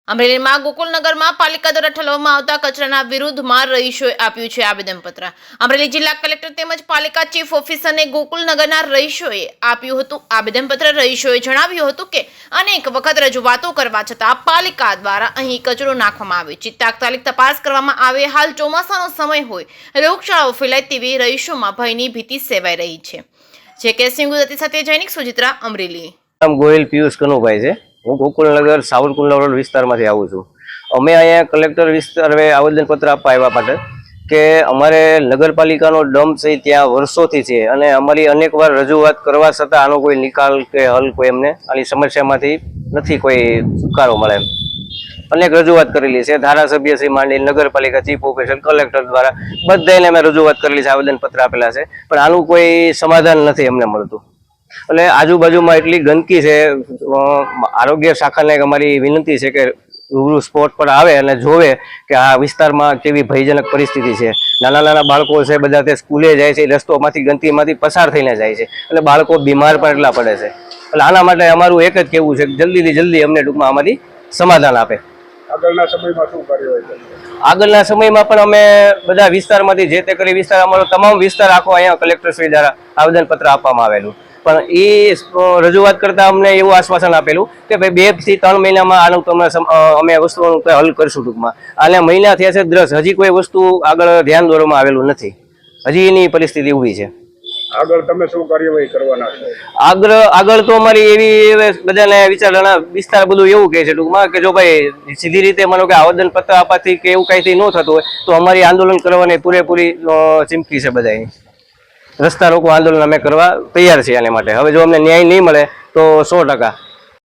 અમરેલીમાં ગોકુલનગરમાં પાલિકા દ્વારા ઠલવવામાં આવતા કચરાના વિરુદ્ધમાં રહીશોએ આપ્યું છે આવેદનપત્ર। અમરેલી જિલ્લા કલેક્ટર તેમજ પાલિકા ચીફ ઓફિસરને ગોકુલનગરના રહીશોએ આપ્યું હતું આવેદનપત્ર। રહીશોએ જણાવ્યું હતું કે અનેક વખત રજૂઆતો કરવા છતાં પાલિકા દ્વારા અહીં કચરો નાખવામાં આવે છે, તાત્કાલિક તપાસ કરવામાં આવે। હાલ ચોમાસાનો સમય હોય, રોગચાળો ફેલાય તેવી રહીશોમાં ભયની ભીતિ સેવાઈ રહી છે। જે કે સિંહ ગુજરાતી સાથે જૈનિક સુજિત્રા અમરેલી। ગોહિલ પિયુષ કનુભાઈ છે। હું ગોકુલનગર સાવરકુંડલા રોડ વિસ્તારમાંથી આવું છું। અમે અહીંયા કલેક્ટર વિસ્તારે આવેદનપત્ર આપવા આવ્યા માટે કે અમારે નગરપાલિકાનો ડમ્પ છે ત્યાં વર્ષોથી છે અને અમારી અનેકવાર રજૂઆત કરવા છતાં આનો કોઈ નિકાલ કે હલ કોઈ એમને આની સમસ્યામાંથી નથી કોઈ છુટકારો મળે। અનેક રજૂઆત કરેલી છે, ધારાસભ્યશ્રી માંડી નગરપાલિકા ચીફ ઓફિસર કલેક્ટર દ્વારા બધાને અમે રજૂઆત કરેલી છે, આવેદનપત્ર આપેલા છે, પણ આનું કોઈ સમાધાન નથી અમને મળતું। એટલે આજુબાજુમાં એટલી ગંદકી છે। આરોગ્ય શાખાને અમારી વિનંતી છે કે રૂબરૂ સ્પોટ પર આવે અને જોવે કે આ વિસ્તારમાં કેવી ભયજનક પરિસ્થિતિ છે। નાના નાના બાળકો છે, બધા તે સ્કૂલે જાય છે, રસ્તોમાંથી ગંદકીમાંથી પસાર થઈને જાય છે, એટલે બાળકો બીમાર પણ એટલા પડે છે। એટલે આના માટે અમારું એક જ કહેવું છે કે જલ્દીથી જલ્દી અમને ટૂંકમાં આમાંથી સમાધાન આપે। આગળના સમયમાં શું કાર્યવાહી કરશે? આગળના સમયમાં પણ અમે બધા વિસ્તારમાંથી જે તે કરી વિસ્તાર અમારો તમામ વિસ્તાર આખો અહીંયા કલેક્ટરશ્રી દ્વારા આવેદનપત્ર આપવામાં આવેલું, પણ એ રજૂઆત કરતા અમને એવું આશ્વાસન આપેલું કે ભાઈ 2 થી 3 મહિનામાં આનું તમને અમે વસ્તુઓનું હલ કરશું। ટૂંકમાં આને મહિના થયા છે દ્રસ, હજી કોઈ વસ્તુ આગળ ધ્યાન દોરવામાં આવેલું નથી, હજી એની પરિસ્થિતિ ઊભી છે। આગળ તમે શું કાર્યવાહી કરવાના છો? આગળ તો અમારી એવી બધાને વિચારણા વિસ્તાર બધું એવું કહે છે ટૂંકમાં કે જો ભાઈ સીધી રીતે માનો કે આવેદનપત્ર આપવાથી કે એવું કાંઈથી ન થતું હોય તો અમારી આંદોલન કરવાની પૂરેપૂરી ચીમકી છે બધાની। રસ્તા રોકો આંદોલન અમે કરવા તૈયાર છીએ આને માટે। હવે જો અમને ન્યાય નહીં મળે તો 100%